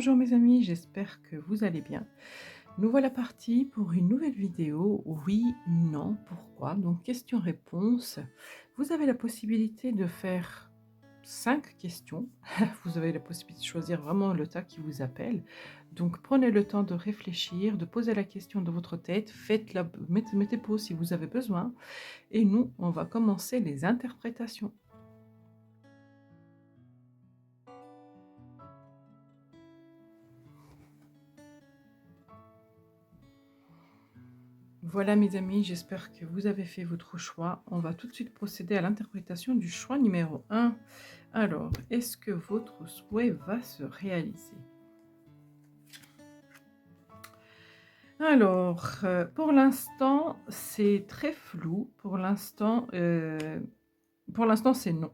Bonjour mes amis, j'espère que vous allez bien. Nous voilà partis pour une nouvelle vidéo. Oui, non, pourquoi? Donc question-réponse. Vous avez la possibilité de faire 5 questions. Vous avez la possibilité de choisir vraiment le tas qui vous appelle. Donc prenez le temps de réfléchir, de poser la question dans votre tête. Faites-la, mettez pause si vous avez besoin. Et nous, on va commencer les interprétations. Voilà mes amis, j'espère que vous avez fait votre choix. On va tout de suite procéder à l'interprétation du choix numéro 1. Alors, est-ce que votre souhait va se réaliser? Alors, pour l'instant, c'est très flou. Pour l'instant, c'est non.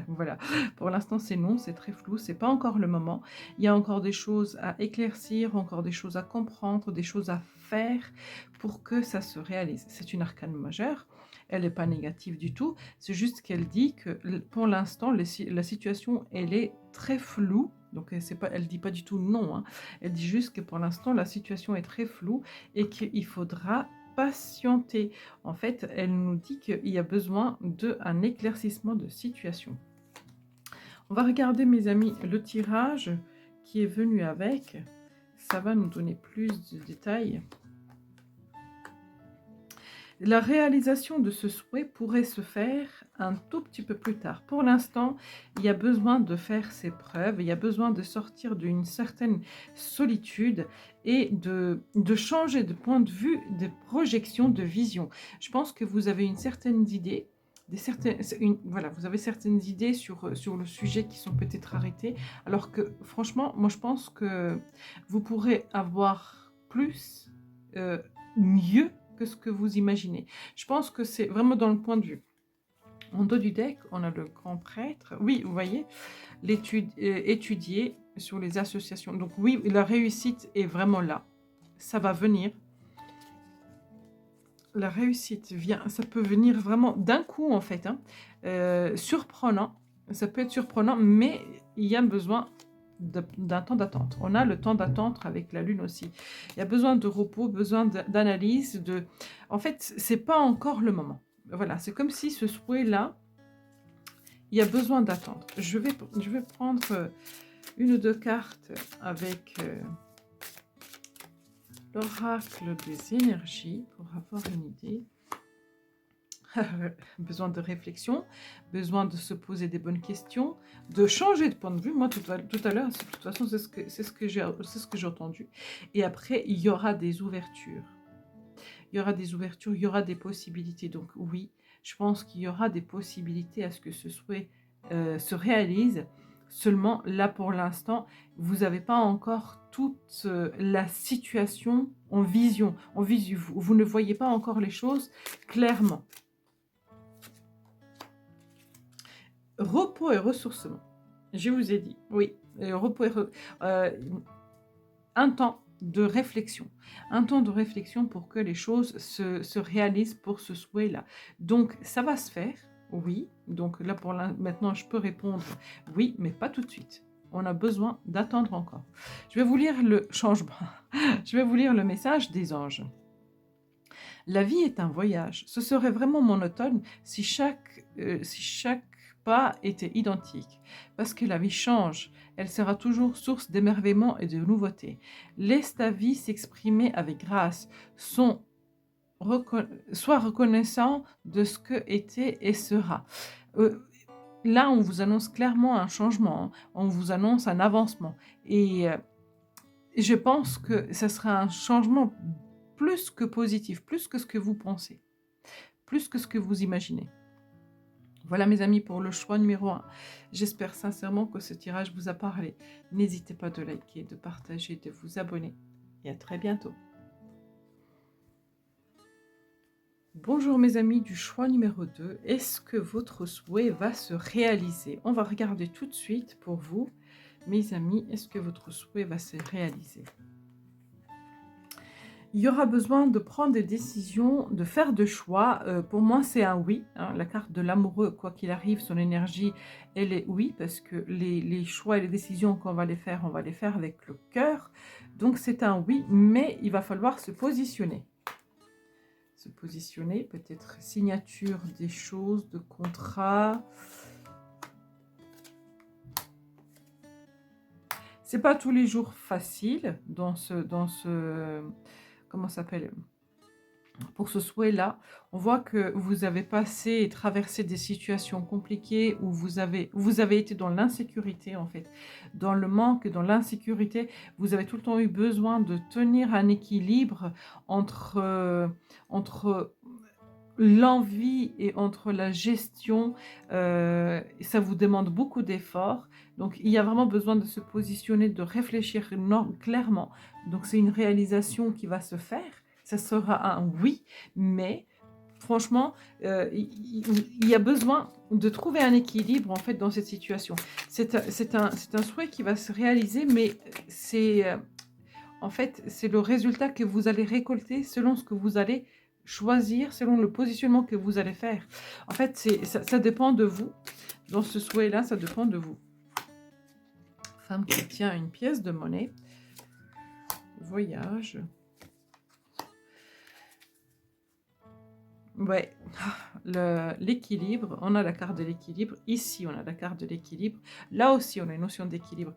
Voilà, pour l'instant, c'est non, c'est très flou, c'est pas encore le moment. Il y a encore des choses à éclaircir, encore des choses à comprendre, des choses à faire pour que ça se réalise. C'est une arcane majeure, elle n'est pas négative du tout, c'est juste qu'elle dit que pour l'instant, la situation, elle est très floue. Donc, elle dit pas du tout non, hein. Elle dit juste que pour l'instant, la situation est très floue et qu'il faudra patienter. En fait, elle nous dit qu'il y a besoin d'un éclaircissement de situation. On va regarder, mes amis, le tirage qui est venu avec. Ça va nous donner plus de détails. La réalisation de ce souhait pourrait se faire un tout petit peu plus tard. Pour l'instant, il y a besoin de faire ses preuves, il y a besoin de sortir d'une certaine solitude et de changer de point de vue, de projection, de vision. Je pense que vous avez une certaine idée, voilà, vous avez certaines idées sur le sujet qui sont peut-être arrêtées, alors que franchement, moi je pense que vous pourrez avoir plus, mieux que ce que vous imaginez. Je pense que c'est vraiment dans le point de vue. En dos du deck, on a le grand prêtre. Oui, vous voyez, étudier sur les associations. Donc oui, la réussite est vraiment là. Ça va venir. La réussite vient, ça peut venir vraiment d'un coup en fait, hein. Surprenant. Ça peut être surprenant, mais il y a besoin d'un temps d'attente. On a le temps d'attente avec la lune aussi. Il y a besoin de repos, besoin d'analyse. En fait, c'est pas encore le moment. Voilà, c'est comme si ce souhait-là, il y a besoin d'attendre. Je vais prendre une ou deux cartes avec l'oracle des énergies pour avoir une idée. Besoin de réflexion, besoin de se poser des bonnes questions, de changer de point de vue. Moi, tout à l'heure, de toute façon, c'est ce que j'ai entendu. Et après, il y aura des ouvertures. Il y aura des ouvertures, il y aura des possibilités. Donc oui, je pense qu'il y aura des possibilités à ce que ce souhait se réalise. Seulement, là, pour l'instant, vous n'avez pas encore toute la situation en vision. Vous ne voyez pas encore les choses clairement. Repos et ressourcement. Je vous ai dit, oui, repos et un temps de réflexion. Un temps de réflexion pour que les choses se réalisent pour ce souhait-là. Donc, ça va se faire, oui. Donc là, maintenant, je peux répondre oui, mais pas tout de suite. On a besoin d'attendre encore. Je vais vous lire le changement. Je vais vous lire le message des anges. La vie est un voyage. Ce serait vraiment monotone si chaque pas était identique. Parce que la vie change. Elle sera toujours source d'émerveillement et de nouveautés. Laisse ta vie s'exprimer avec grâce. Sois reconnaissant de ce que était et sera. Là, on vous annonce clairement un changement. Hein. On vous annonce un avancement. Et je pense que ce sera un changement plus que positif, plus que ce que vous pensez, plus que ce que vous imaginez. Voilà mes amis pour le choix numéro 1. J'espère sincèrement que ce tirage vous a parlé. N'hésitez pas de liker, de partager, de vous abonner. Et à très bientôt. Bonjour mes amis du choix numéro 2. Est-ce que votre souhait va se réaliser? On va regarder tout de suite pour vous. Mes amis, est-ce que votre souhait va se réaliser? Il y aura besoin de prendre des décisions, de faire des choix. Pour moi, c'est un oui, hein. La carte de l'amoureux, quoi qu'il arrive, son énergie, elle est oui, parce que les choix et les décisions qu'on va les faire, on va les faire avec le cœur. Donc c'est un oui, mais il va falloir se positionner. Se positionner, peut-être signature des choses, de contrats. C'est pas tous les jours facile comment ça s'appelle? Pour ce souhait-là, on voit que vous avez passé et traversé des situations compliquées où vous avez été dans l'insécurité en fait. Dans le manque, dans l'insécurité, vous avez tout le temps eu besoin de tenir un équilibre entre l'envie et entre la gestion. Ça vous demande beaucoup d'efforts. Donc il y a vraiment besoin de se positionner, de réfléchir clairement. Donc c'est une réalisation qui va se faire. Ça sera un oui, mais franchement, il y a besoin de trouver un équilibre en fait dans cette situation. C'est un souhait qui va se réaliser, mais en fait, c'est le résultat que vous allez récolter selon ce que vous allez choisir, selon le positionnement que vous allez faire. En fait, ça dépend de vous. Dans ce souhait-là, ça dépend de vous. Femme qui tient une pièce de monnaie. Voyage. Ouais, l'équilibre, on a la carte de l'équilibre. Ici, on a la carte de l'équilibre. Là aussi, on a une notion d'équilibre.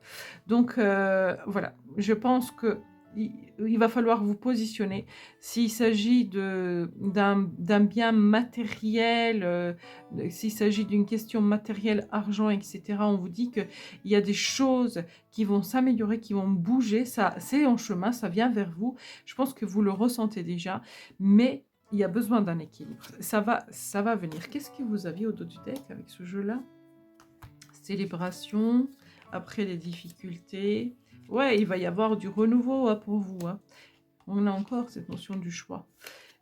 Donc, voilà, je pense que il va falloir vous positionner. S'il s'agit d'un bien matériel, s'il s'agit d'une question matérielle, argent, etc., on vous dit qu'il y a des choses qui vont s'améliorer, qui vont bouger. Ça, c'est en chemin, ça vient vers vous. Je pense que vous le ressentez déjà, mais il y a besoin d'un équilibre. Ça va venir. Qu'est-ce que vous aviez au dos du deck avec ce jeu-là? Célébration, après les difficultés. Ouais, il va y avoir du renouveau pour vous. Hein. On a encore cette notion du choix.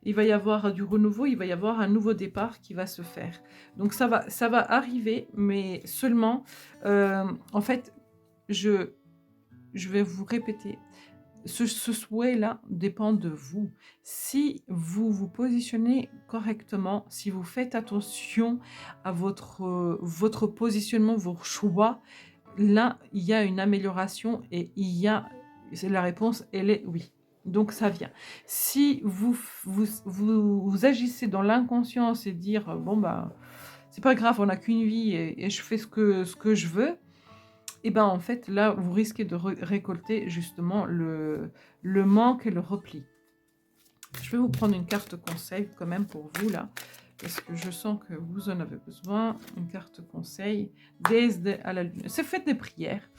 Il va y avoir du renouveau, il va y avoir un nouveau départ qui va se faire. Donc ça va arriver, mais seulement, en fait, je vais vous répéter. Ce souhait-là dépend de vous. Si vous vous positionnez correctement, si vous faites attention à votre positionnement, vos choix, là, il y a une amélioration et la réponse, elle est oui. Donc ça vient. Si vous agissez dans l'inconscience et dire bon bah c'est pas grave, on n'a qu'une vie et je fais ce que je veux, et ben en fait là vous risquez de récolter justement le manque et le repli. Je vais vous prendre une carte conseil quand même pour vous là, parce que je sens que vous en avez besoin. Une carte conseil, déesse à la lune. C'est faites des prières.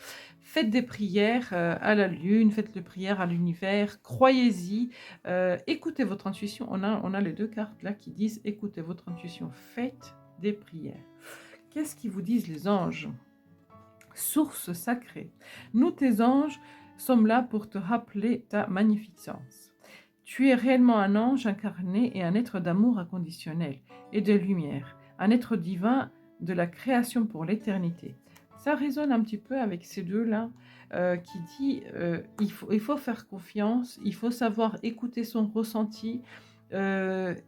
Faites des prières à la lune, faites des prières à l'univers, croyez-y, écoutez votre intuition. On a les deux cartes là qui disent écoutez votre intuition, faites des prières. Qu'est-ce qu'ils vous disent les anges? Source sacrée, nous tes anges sommes là pour te rappeler ta magnificence. Tu es réellement un ange incarné et un être d'amour inconditionnel et de lumière, un être divin de la création pour l'éternité. Ça résonne un petit peu avec ces deux-là qui dit il faut faire confiance, il faut savoir écouter son ressenti,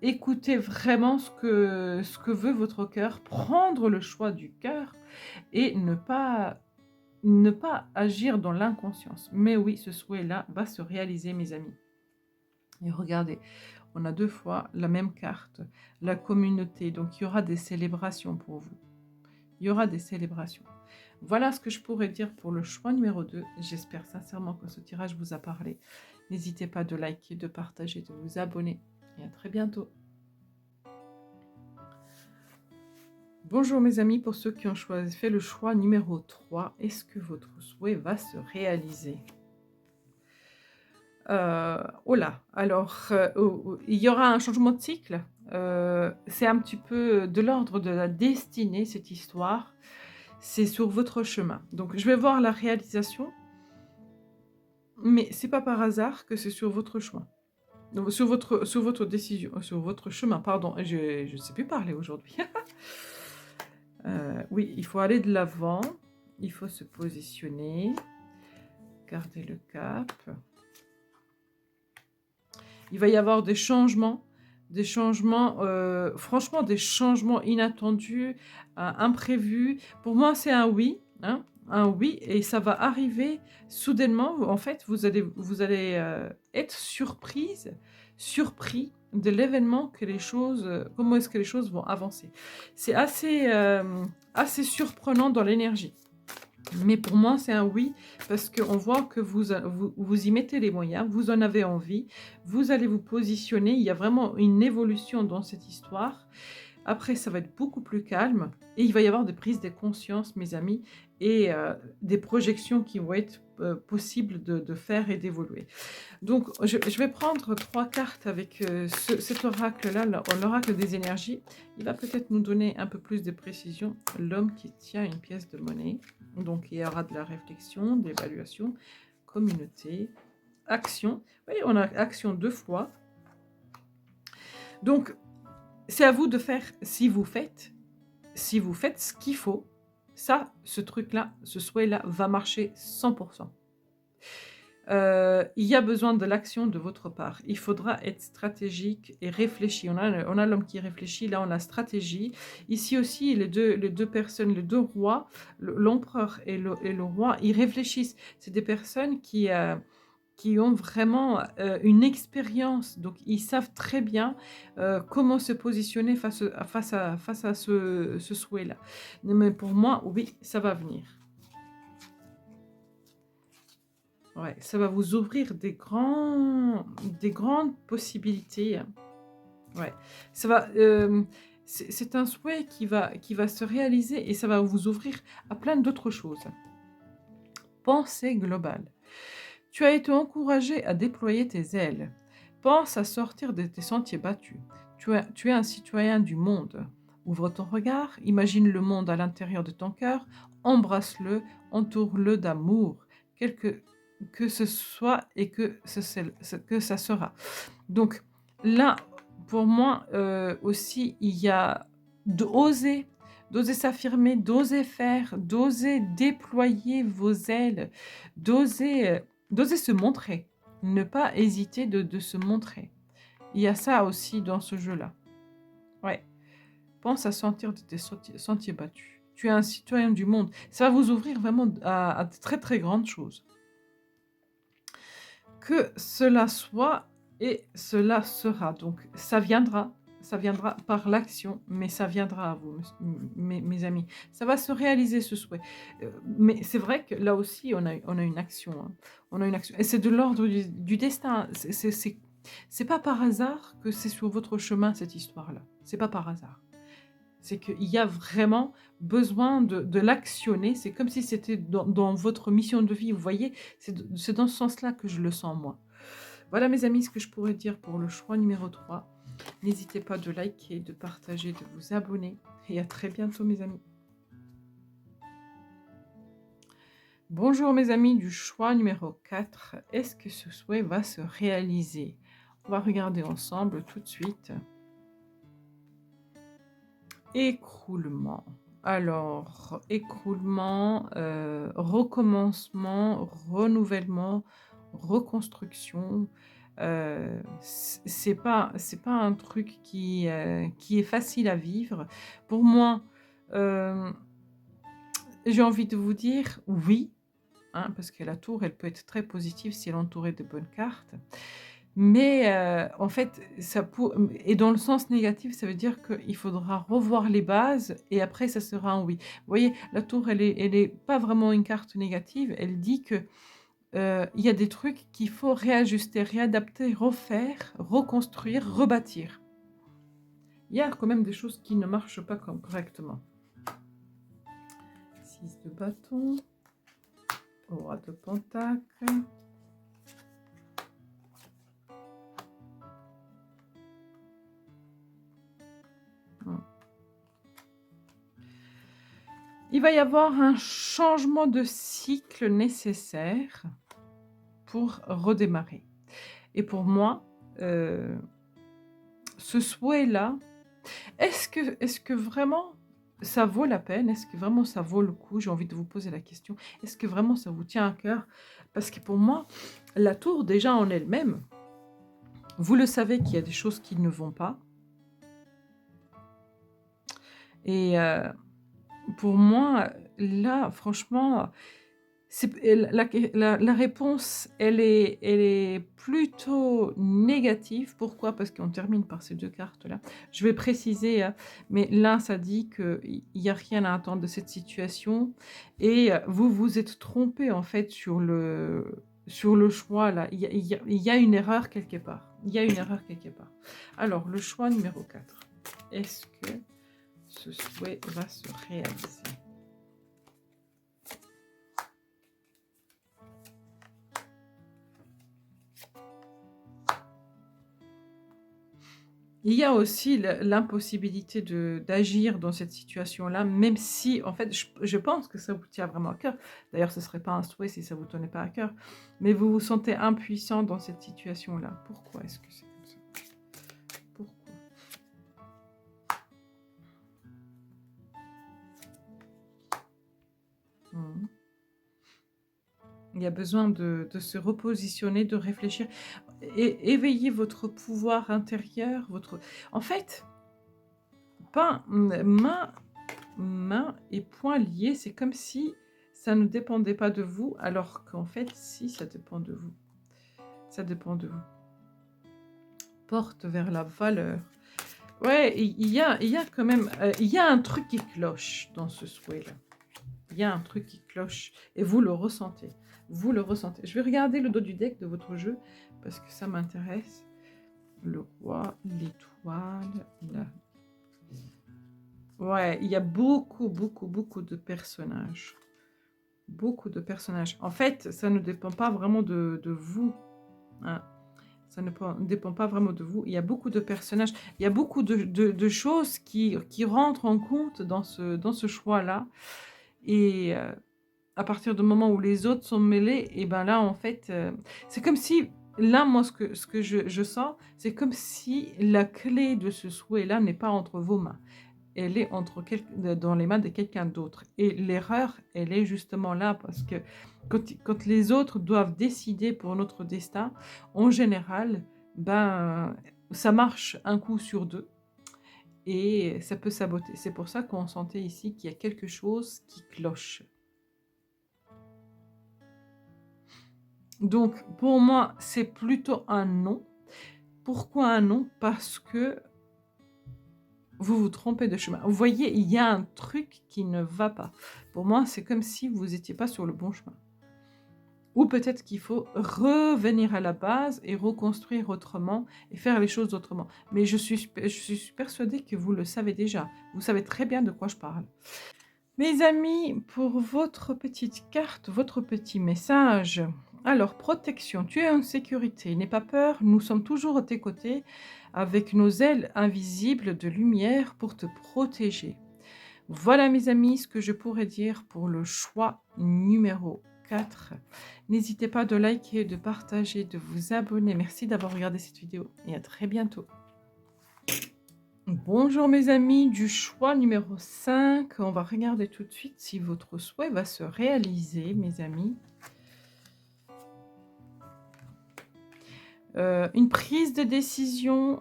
écouter vraiment ce que veut votre cœur, prendre le choix du cœur et ne pas agir dans l'inconscience. Mais oui, ce souhait-là va se réaliser, mes amis. Et regardez, on a deux fois la même carte, la communauté. Donc, il y aura des célébrations pour vous. Il y aura des célébrations. Voilà ce que je pourrais dire pour le choix numéro 2. J'espère sincèrement que ce tirage vous a parlé. N'hésitez pas de liker, de partager, de vous abonner. Et à très bientôt. Bonjour mes amis, pour ceux qui ont fait le choix numéro 3, est-ce que votre souhait va se réaliser? Oh là, alors il y aura un changement de cycle. C'est un petit peu de l'ordre de la destinée, cette histoire. C'est sur votre chemin. Donc je vais voir la réalisation, mais c'est pas par hasard que c'est sur votre chemin. Donc, sur votre décision, sur votre chemin, pardon, je ne sais plus parler aujourd'hui. Oui, il faut aller de l'avant, il faut se positionner, garder le cap. Il va y avoir des changements, franchement des changements inattendus, imprévus. Pour moi, c'est un oui, hein, un oui et ça va arriver soudainement. En fait, vous allez, être surpris de l'événement que les choses, comment est-ce que les choses vont avancer. C'est assez surprenant dans l'énergie. Mais pour moi, c'est un oui, parce qu'on voit que vous y mettez les moyens, vous en avez envie, vous allez vous positionner, il y a vraiment une évolution dans cette histoire. Après, ça va être beaucoup plus calme et il va y avoir des prises de conscience, mes amis, et des projections qui vont être possibles de faire et d'évoluer. Donc, je vais prendre 3 cartes avec cet oracle-là, l'oracle des énergies. Il va peut-être nous donner un peu plus de précision. L'homme qui tient une pièce de monnaie. Donc, il y aura de la réflexion, de l'évaluation, communauté, action. Vous voyez, on a action 2 fois. Donc, c'est à vous de faire si vous faites ce qu'il faut. Ça, ce truc-là, ce souhait-là va marcher 100%. Il y a besoin de l'action de votre part. Il faudra être stratégique et réfléchi. On a l'homme qui réfléchit, là on a stratégie. Ici aussi, les deux personnes, les deux rois, l'empereur et le roi, ils réfléchissent. C'est des personnes qui ont vraiment une expérience, donc ils savent très bien comment se positionner face à ce souhait-là. Mais pour moi, oui, ça va venir. Ouais, ça va vous ouvrir des grandes possibilités. Ouais, ça va. C'est un souhait qui va se réaliser et ça va vous ouvrir à plein d'autres choses. Pensée globale. Tu as été encouragé à déployer tes ailes. Pense à sortir de tes sentiers battus. Tu es un citoyen du monde. Ouvre ton regard, imagine le monde à l'intérieur de ton cœur, embrasse-le, entoure-le d'amour, que ce soit et que ça sera. Donc là, pour moi aussi, il y a d'oser s'affirmer, d'oser faire, d'oser déployer vos ailes, d'oser se montrer, ne pas hésiter de se montrer. Il y a ça aussi dans ce jeu-là. Ouais, pense à sortir de tes sentiers battus. Tu es un citoyen du monde. Ça va vous ouvrir vraiment à de très très grandes choses. Que cela soit et cela sera. Donc ça viendra par l'action, mais ça viendra à vous, mes amis. Ça va se réaliser ce souhait. Mais c'est vrai que là aussi, on a une action. Hein. On a une action. Et c'est de l'ordre du destin. C'est pas par hasard que c'est sur votre chemin, cette histoire-là. C'est pas par hasard. C'est qu'il y a vraiment besoin de l'actionner. C'est comme si c'était dans votre mission de vie. Vous voyez, c'est dans ce sens-là que je le sens, moi. Voilà, mes amis, ce que je pourrais dire pour le choix numéro 3. N'hésitez pas de liker, de partager, de vous abonner. Et à très bientôt, mes amis. Bonjour, mes amis du choix numéro 4. Est-ce que ce souhait va se réaliser? On va regarder ensemble tout de suite. Écroulement. Alors, écroulement, recommencement, renouvellement, reconstruction. C'est pas un truc qui est facile à vivre. Pour moi, j'ai envie de vous dire oui, hein, parce que la tour, elle peut être très positive si elle est entourée de bonnes cartes. Mais en fait, et dans le sens négatif, ça veut dire qu'il faudra revoir les bases et après ça sera un oui. Vous voyez, la tour, elle est pas vraiment une carte négative. Elle dit que il y a des trucs qu'il faut réajuster, réadapter, refaire, reconstruire, rebâtir. Il y a quand même des choses qui ne marchent pas correctement. 6 de bâton, roi de pentacle. Il va y avoir un changement de cycle nécessaire pour redémarrer. Et pour moi, ce souhait-là, est-ce que vraiment ça vaut la peine? Est-ce que vraiment ça vaut le coup? J'ai envie de vous poser la question. Est-ce que vraiment ça vous tient à cœur? Parce que pour moi, la tour déjà en elle-même, Vous le savez qu'il y a des choses qui ne vont pas. Et pour moi, là, franchement, la réponse, elle est plutôt négative. Pourquoi? Parce qu'on termine par ces 2 cartes-là. Je vais préciser, hein, mais là, ça dit qu'il y a rien à attendre de cette situation et vous vous êtes trompé en fait, sur le choix là. Il y a une erreur quelque part. Il y a une erreur quelque part. Alors, le choix numéro 4. Est-ce que ce souhait va se réaliser? Il y a aussi l'impossibilité d'agir dans cette situation-là, même si, en fait, je pense que ça vous tient vraiment à cœur. D'ailleurs, ce ne serait pas un souhait si ça ne vous tenait pas à cœur. Mais vous vous sentez impuissant dans cette situation-là. Pourquoi est-ce que c'est comme ça? Pourquoi? Mhm. Il y a besoin de se repositionner, de réfléchir. Éveiller votre pouvoir intérieur. En fait, pas main et poing liés, c'est comme si ça ne dépendait pas de vous, alors qu'en fait, si, ça dépend de vous. Ça dépend de vous. Porte vers la valeur. Ouais, il y a quand même... il y a un truc qui cloche dans ce souhait-là. Il y a un truc qui cloche. Et vous le ressentez. Vous le ressentez. Je vais regarder le dos du deck de votre jeu, parce que ça m'intéresse. Le roi, l'étoile, la... Ouais, il y a beaucoup de personnages. Beaucoup de personnages. En fait, ça ne dépend pas vraiment de vous. Hein. Ça ne dépend pas vraiment de vous. Il y a beaucoup de personnages. Il y a beaucoup de choses qui rentrent en compte dans ce choix-là. Et à partir du moment où les autres sont mêlés, et ben là, en fait, c'est comme si... Là, moi, ce que je sens, c'est comme si la clé de ce souhait-là n'est pas entre vos mains. Elle est dans les mains de quelqu'un d'autre. Et l'erreur, elle est justement là, parce que quand les autres doivent décider pour notre destin, en général, ben, ça marche un coup sur 2 et ça peut saboter. C'est pour ça qu'on sentait ici qu'il y a quelque chose qui cloche. Donc, pour moi, c'est plutôt un non. Pourquoi un non? Parce que vous vous trompez de chemin. Vous voyez, il y a un truc qui ne va pas. Pour moi, c'est comme si vous n'étiez pas sur le bon chemin. Ou peut-être qu'il faut revenir à la base et reconstruire autrement et faire les choses autrement. Mais je suis persuadée que vous le savez déjà. Vous savez très bien de quoi je parle. Mes amis, pour votre petite carte, votre petit message. Alors, protection, tu es en sécurité, n'aie pas peur, nous sommes toujours à tes côtés avec nos ailes invisibles de lumière pour te protéger. Voilà mes amis ce que je pourrais dire pour le choix numéro 4. N'hésitez pas de liker, de partager, de vous abonner. Merci d'avoir regardé cette vidéo et à très bientôt. Bonjour mes amis du choix numéro 5. On va regarder tout de suite si votre souhait va se réaliser, mes amis. Une prise de décision,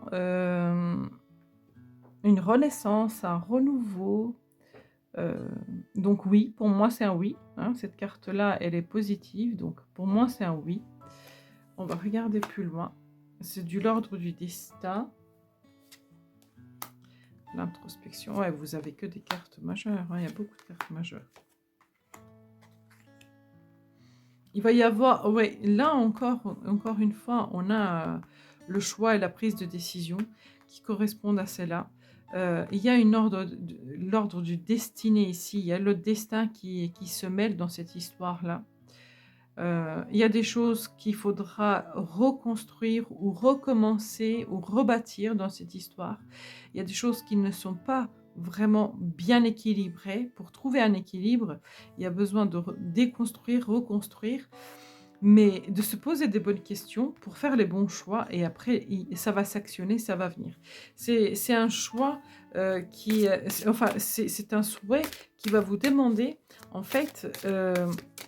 une renaissance, un renouveau. Donc oui, pour moi c'est un oui. Hein, cette carte-là, elle est positive, donc pour moi c'est un oui. On va regarder plus loin. C'est de l'ordre du destin. L'introspection, ouais, vous avez que des cartes majeures, hein, il y a beaucoup de cartes majeures. Il va y avoir, ouais, là encore une fois, on a le choix et la prise de décision qui correspondent à celle-là. Il y a l'ordre du destiné ici, il y a le destin qui se mêle dans cette histoire-là. Il y a des choses qu'il faudra reconstruire ou recommencer ou rebâtir dans cette histoire. Il y a des choses qui ne sont pas vraiment bien équilibrées. Pour trouver un équilibre, il y a besoin de déconstruire, reconstruire, mais de se poser des bonnes questions pour faire les bons choix et après, ça va s'actionner, ça va venir. C'est un choix c'est un souhait qui va vous demander en fait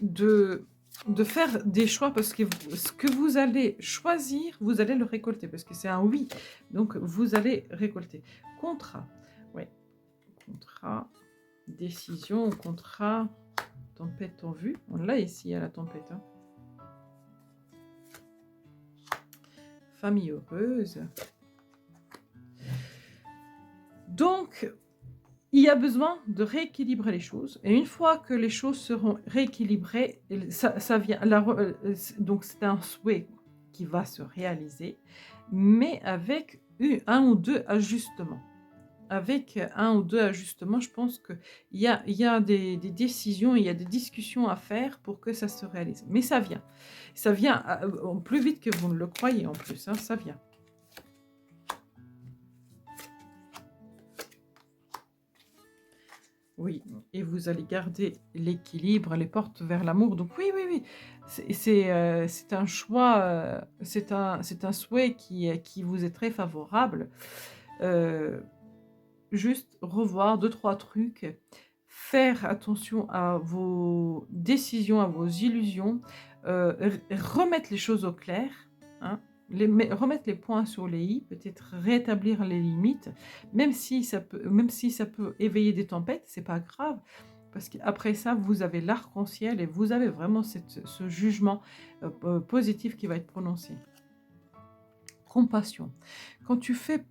de de faire des choix parce que ce que vous allez choisir, vous allez le récolter parce que c'est un oui. Donc vous allez récolter. Contrat. Ouais, contrat, décision, contrat, tempête en vue. On l'a ici à la tempête, hein. Famille heureuse. Donc, il y a besoin de rééquilibrer les choses. Et une fois que les choses seront rééquilibrées, ça vient. Donc, c'est un souhait qui va se réaliser, mais avec un ou deux ajustements. Avec un ou deux ajustements, je pense qu'il y a des décisions, il y a des discussions à faire pour que ça se réalise. Mais ça vient. Ça vient plus vite que vous ne le croyez en plus, hein, ça vient. Oui, et vous allez garder l'équilibre, les portes vers l'amour. Donc oui, oui, oui, c'est un choix, c'est un souhait qui vous est très favorable. Heu, Juste revoir deux trois trucs, faire attention à vos décisions, à vos illusions, remettre les choses au clair, hein, remettre les points sur les i, peut-être rétablir les limites, même si ça peut éveiller des tempêtes, c'est pas grave, parce qu'après ça, vous avez l'arc-en-ciel et vous avez vraiment ce jugement, positif qui va être prononcé. Compassion. Quand tu fais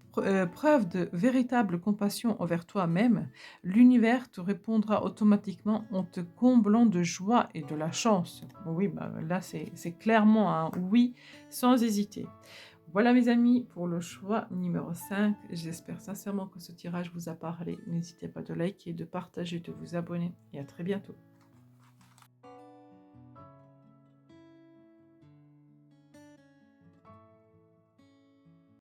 preuve de véritable compassion envers toi-même, l'univers te répondra automatiquement en te comblant de joie et de la chance. Oui, bah, là, c'est clairement un oui sans hésiter. Voilà mes amis pour le choix numéro 5. J'espère sincèrement que ce tirage vous a parlé. N'hésitez pas de liker, de partager, de vous abonner et à très bientôt.